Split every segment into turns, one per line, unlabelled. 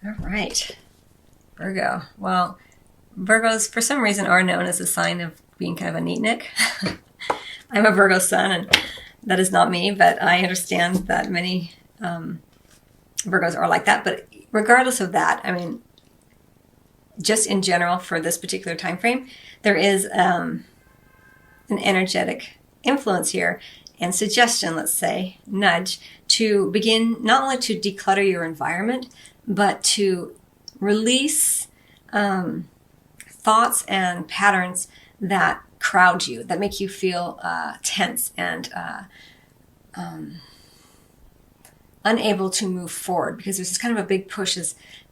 All right, Virgo. Well, Virgos, for some reason, are known as a sign of being kind of a neatnik. I'm a Virgo sun, and that is not me, but I understand that many Virgos are like that. But regardless of that, I mean, just in general for this particular time frame, there is an energetic influence here and suggestion, let's say, nudge, to begin not only to declutter your environment, but to release thoughts and patterns that crowd you, that make you feel tense and unable to move forward, because there's this kind of a big push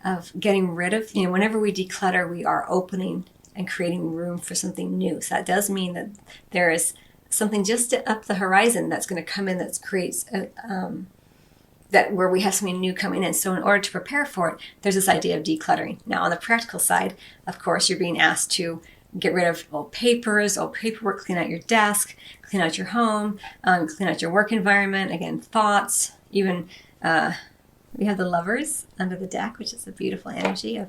of getting rid of, whenever we declutter, we are opening and creating room for something new. So that does mean that there is something just up the horizon that's going to come in that creates that where we have something new coming in. So in order to prepare for it, there's this idea of decluttering. Now on the practical side, of course, you're being asked to get rid of old papers, old paperwork, clean out your desk, clean out your home, clean out your work environment, again, thoughts, even we have the Lovers under the deck, which is a beautiful energy of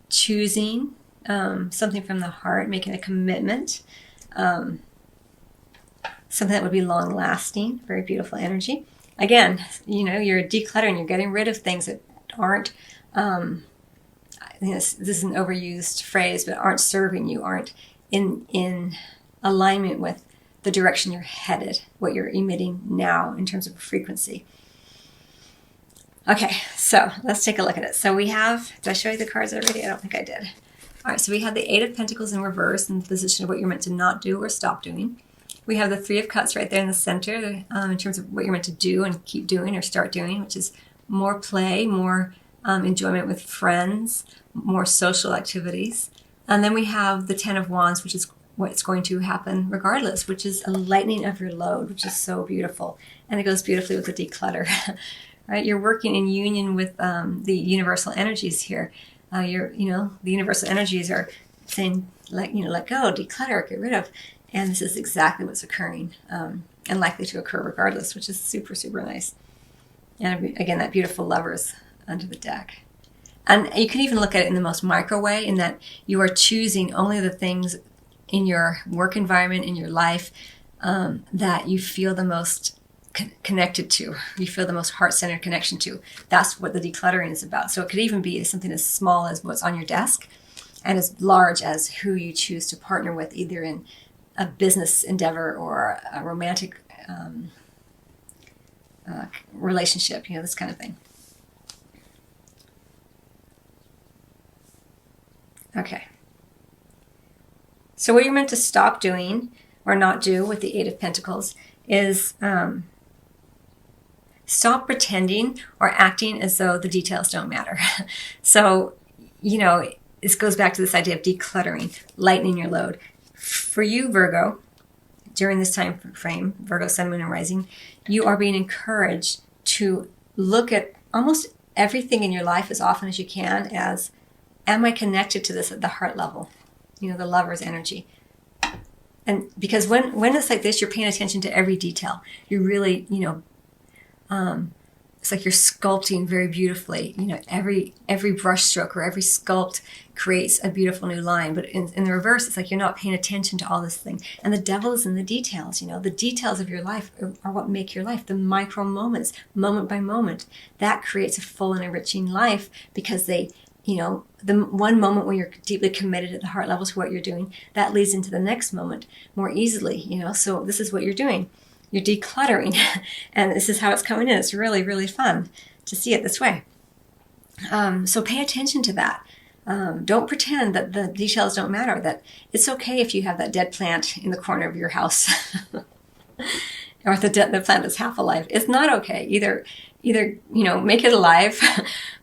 choosing something from the heart, making a commitment, something that would be long-lasting, very beautiful energy. Again, you're decluttering, you're getting rid of things that aren't, this is an overused phrase, but aren't serving you, aren't in alignment with the direction you're headed, what you're emitting now in terms of frequency. Okay, so let's take a look at it. So we have, did I show you the cards already? I don't think I did. All right, so we have the Eight of Pentacles in reverse in the position of what you're meant to not do or stop doing. We have the Three of Cups right there in the center in terms of what you're meant to do and keep doing or start doing, which is more play, more enjoyment with friends, more social activities. And then we have the Ten of Wands, which is what's going to happen regardless, which is a lightening of your load, which is so beautiful. And it goes beautifully with the declutter. Right? You're working in union with the universal energies here. The universal energies are saying, let go, declutter, get rid of. And this is exactly what's occurring and likely to occur regardless, which is super, super nice. And again, that beautiful Lovers under the deck. And you can even look at it in the most micro way, in that you are choosing only the things in your work environment, in your life, that you feel the most connected to, you feel the most heart-centered connection to. That's what the decluttering is about. So it could even be something as small as what's on your desk and as large as who you choose to partner with, either in a business endeavor or a romantic relationship, this kind of thing. Okay. So what you're meant to stop doing or not do with the Eight of Pentacles is stop pretending or acting as though the details don't matter. So, this goes back to this idea of decluttering, lightening your load. For you, Virgo, during this time frame, Virgo, Sun, Moon, and Rising, you are being encouraged to look at almost everything in your life as often as you can as, am I connected to this at the heart level? The Lover's energy. And because when it's like this, you're paying attention to every detail. You're really, it's like you're sculpting very beautifully. Every brush stroke or every sculpt creates a beautiful new line. But in the reverse, it's like you're not paying attention to all this thing. And the devil is in the details. The details of your life are what make your life. The micro moments, moment by moment, that creates a full and enriching life, because they, the one moment when you're deeply committed at the heart level to what you're doing, that leads into the next moment more easily. So this is what you're doing. You're decluttering, and this is how it's coming in. It's really, really fun to see it this way. So pay attention to that. Don't pretend that the details don't matter, that it's okay if you have that dead plant in the corner of your house or the plant that's half alive. It's not okay. Either make it alive,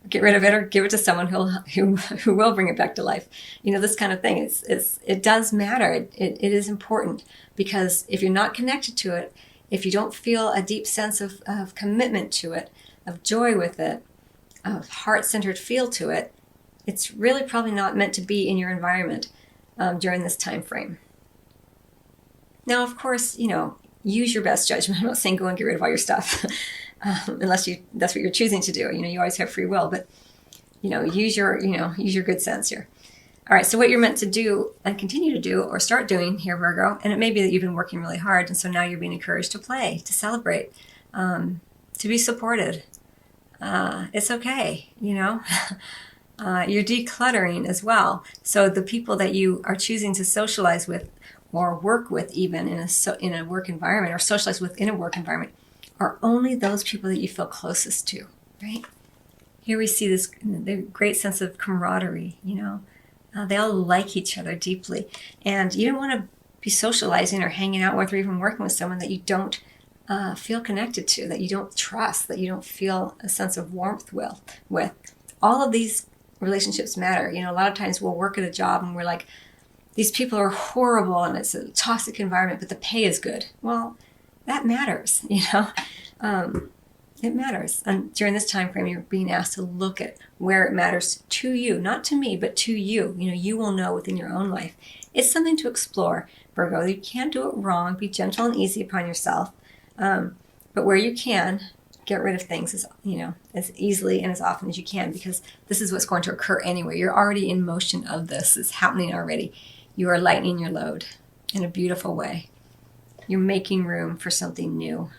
get rid of it, or give it to someone who will bring it back to life. This kind of thing. It does matter. It is important, because if you're not connected to it, if you don't feel a deep sense of commitment to it, of joy with it, of heart-centered feel to it, it's really probably not meant to be in your environment during this time frame. Now, of course, use your best judgment. I'm not saying go and get rid of all your stuff, unless that's what you're choosing to do. You always have free will. But use your good sense here. All right, so what you're meant to do and continue to do or start doing here, Virgo, and it may be that you've been working really hard, and so now you're being encouraged to play, to celebrate, to be supported. It's okay, You're decluttering as well. So the people that you are choosing to socialize with or work with, even in a work environment, or socialize within a work environment, are only those people that you feel closest to, right? Here we see the great sense of camaraderie, they all like each other deeply. And you don't want to be socializing or hanging out with or even working with someone that you don't feel connected to, that you don't trust, that you don't feel a sense of warmth with. All of these relationships matter. A lot of times we'll work at a job and we're like, these people are horrible and it's a toxic environment, but the pay is good. Well, that matters, It matters. And during this time frame, you're being asked to look at where it matters to you, not to me, but to you. You will know within your own life. It's something to explore, Virgo. You can't do it wrong. Be gentle and easy upon yourself. But where you can, get rid of things as easily and as often as you can, because this is what's going to occur anyway. You're already in motion of this. It's happening already. You are lightening your load in a beautiful way. You're making room for something new.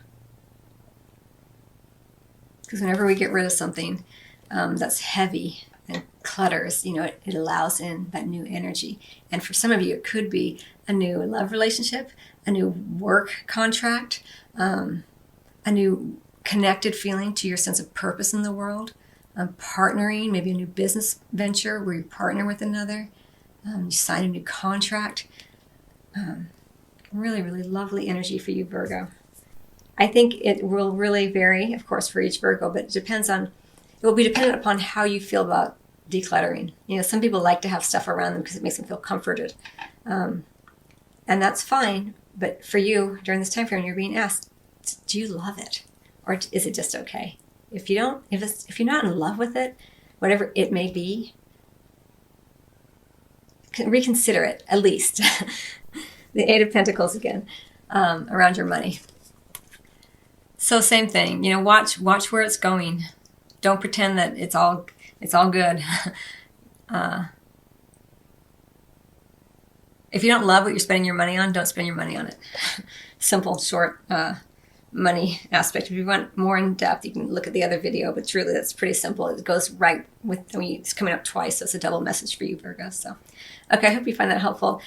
Because whenever we get rid of something that's heavy and clutters, it allows in that new energy. And for some of you, it could be a new love relationship, a new work contract, a new connected feeling to your sense of purpose in the world, partnering, maybe a new business venture where you partner with another, you sign a new contract. Really, really lovely energy for you, Virgo. I think it will really vary, of course, for each Virgo, but it will be dependent upon how you feel about decluttering. Some people like to have stuff around them because it makes them feel comforted. And that's fine. But for you, during this time frame, you're being asked, do you love it? Or is it just okay? If you're not in love with it, whatever it may be, reconsider it, at least. The Eight of Pentacles again, around your money. So same thing, watch where it's going. Don't pretend that it's all good. If you don't love what you're spending your money on, don't spend your money on it. Simple, short money aspect. If you want more in depth, you can look at the other video, but truly that's pretty simple. It goes right with, it's coming up twice, so it's a double message for you, Virgo. So, okay, I hope you find that helpful.